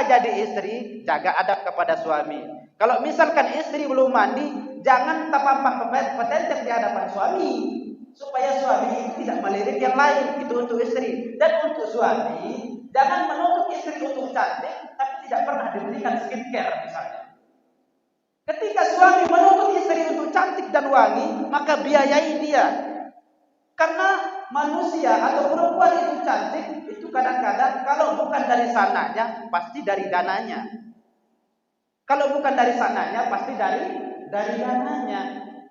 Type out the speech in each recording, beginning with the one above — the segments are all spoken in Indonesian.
jadi istri, jaga adab kepada suami. Kalau misalkan istri belum mandi, jangan tampak petentek di hadapan suami, supaya suami itu tidak melirik yang lain. Itu untuk istri. Dan untuk suami, jangan menuntut istri untuk cantik, tapi tidak pernah diberikan skincare misalnya. Ketika suami menuntut istri untuk cantik dan wangi, maka biayai dia. Karena manusia atau perempuan itu cantik, itu kadang-kadang kalau bukan dari sananya, pasti dari dananya. Kalau bukan dari sananya, pasti dari dananya.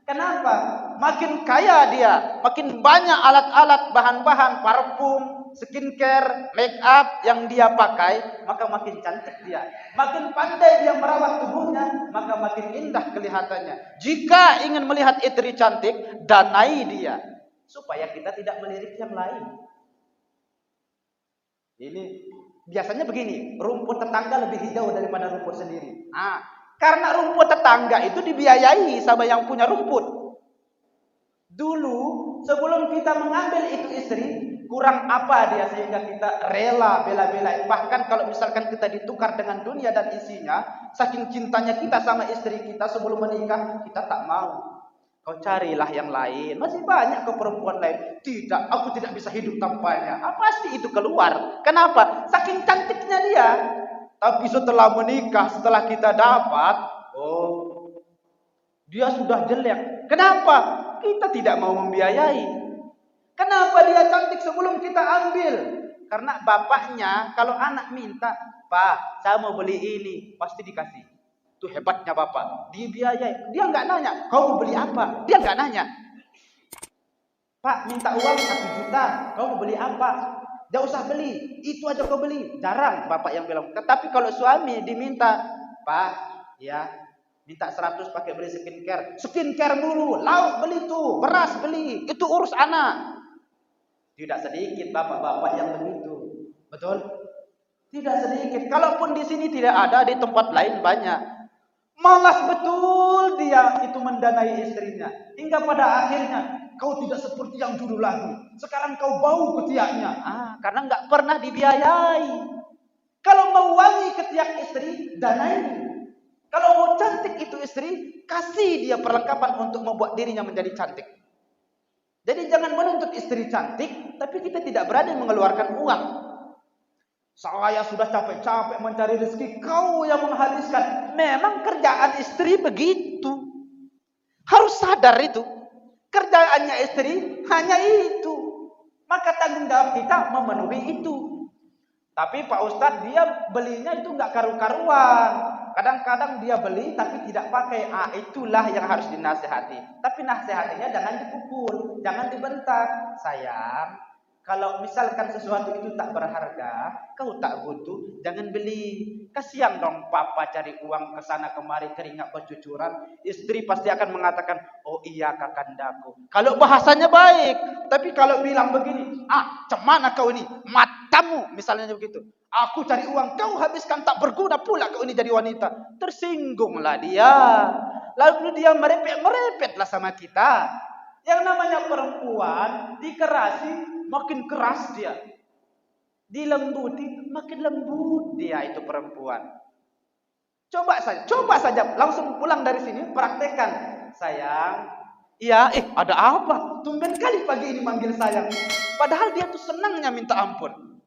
Kenapa? Makin kaya dia, makin banyak alat-alat, bahan-bahan, parfum, skincare, make up yang dia pakai, maka makin cantik dia. Makin pandai dia merawat tubuhnya, maka makin indah kelihatannya. Jika ingin melihat istri cantik, danai dia, supaya kita tidak melirik yang lain. Ini biasanya begini, rumput tetangga lebih hijau daripada rumput sendiri. Karena rumput tetangga itu dibiayai sama yang punya rumput. Dulu sebelum kita mengambil itu istri, kurang apa dia sehingga kita rela bela-belain. Bahkan kalau misalkan kita ditukar dengan dunia dan isinya, saking cintanya kita sama istri kita sebelum menikah, kita tak mau. Kau carilah yang lain. Masih banyak ke perempuan lain. Tidak, aku tidak bisa hidup tanpanya. Pasti itu keluar. Kenapa? Saking cantiknya dia. Tapi setelah menikah, setelah kita dapat, dia sudah jelek. Kenapa? Kita tidak mau membiayai. Kenapa dia cantik sebelum kita ambil? Karena bapaknya kalau anak minta, "Pak, saya mau beli ini," pasti dikasih. Itu hebatnya bapak. Dibiayai. Dia nggak nanya, "Kau mau beli apa?" Dia nggak nanya. "Pak, minta uang 1 juta. Kau mau beli apa?" Dia usah beli. Itu aja kau beli. Jarang bapak yang bilang. Tetapi kalau suami diminta, "Pak, ya, minta 100 pakai beli skincare." Skincare dulu. Lauk beli tuh. Beras beli. Itu urus anak. Tidak sedikit bapak-bapak yang begitu. Betul? Tidak sedikit. Kalaupun di sini tidak ada, di tempat lain banyak. Malas betul dia itu mendanai istrinya. Hingga pada akhirnya, kau tidak seperti yang dulu lagi. Sekarang kau bau ketiaknya. Karena nggak pernah dibiayai. Kalau mau wangi ketiak istri, danai. Kalau mau cantik itu istri, kasih dia perlengkapan untuk membuat dirinya menjadi cantik. Jadi jangan menuntut istri cantik, tapi kita tidak berani mengeluarkan uang. Saya sudah capek-capek mencari rezeki, kau yang menghabiskan. Memang kerjaan istri begitu. Harus sadar itu. Kerjaannya istri hanya itu. Maka tanggung jawab kita memenuhi itu. Tapi Pak Ustadz dia belinya itu nggak karu-karuan. Kadang-kadang dia beli tapi tidak pakai. Itulah yang harus dinasehati. Tapi nasehatinya jangan dipukul, jangan dibentak. Sayang, kalau misalkan sesuatu itu tak berharga, kau tak butuh, jangan beli. Kasihan dong papa cari uang ke sana kemari keringat bercucuran. Istri pasti akan mengatakan, "Oh iya kakandaku." Kalau bahasanya baik. Tapi kalau bilang begini, "Cemana kau ini? Matamu," misalnya begitu. "Aku cari uang, kau habiskan, tak berguna pula kau ini jadi wanita." Tersinggunglah dia. Lalu dia merepet-merepetlah sama kita. Yang namanya perempuan dikerasi, makin keras dia. Dilembuti, makin lembut dia itu perempuan. Coba saja, langsung pulang dari sini, praktekkan. "Sayang, iya, ada apa? Tumben kali pagi ini manggil sayang." Padahal dia tuh senangnya minta ampun.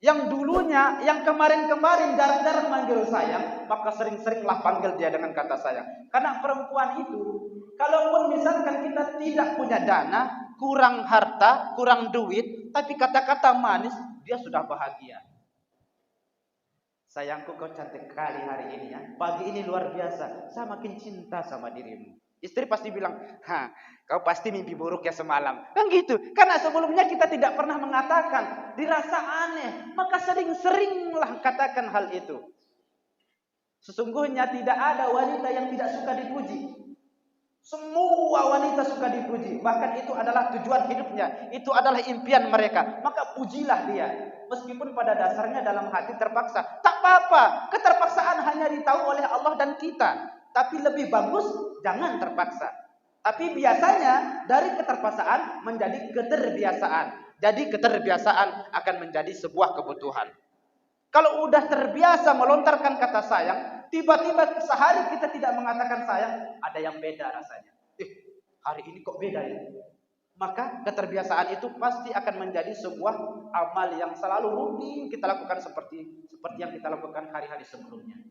Yang dulunya, yang kemarin-kemarin jarang-jarang manggil sayang, maka sering-seringlah panggil dia dengan kata sayang. Karena perempuan itu, kalaupun misalkan kita tidak punya dana, kurang harta, kurang duit, tapi kata-kata manis, dia sudah bahagia. "Sayangku, kau cantik kali hari ini ya. Pagi ini luar biasa. Saya makin cinta sama dirimu." Istri pasti bilang, "Kau pasti mimpi buruk ya semalam." Kan gitu. Karena sebelumnya kita tidak pernah mengatakan. Dirasa aneh. Maka sering-seringlah katakan hal itu. Sesungguhnya tidak ada wanita yang tidak suka dipuji. Semua wanita suka dipuji. Bahkan itu adalah tujuan hidupnya. Itu adalah impian mereka. Maka pujilah dia. Meskipun pada dasarnya dalam hati terpaksa. Tak apa-apa. Keterpaksaan hanya ditahu oleh Allah dan kita. Tapi lebih bagus jangan terpaksa. Tapi biasanya dari keterpaksaan menjadi keterbiasaan. Jadi keterbiasaan akan menjadi sebuah kebutuhan. Kalau udah terbiasa melontarkan kata sayang, tiba-tiba sehari kita tidak mengatakan sayang, ada yang beda rasanya. Hari ini kok beda ya? Maka keterbiasaan itu pasti akan menjadi sebuah amal yang selalu rutin kita lakukan seperti yang kita lakukan hari-hari sebelumnya.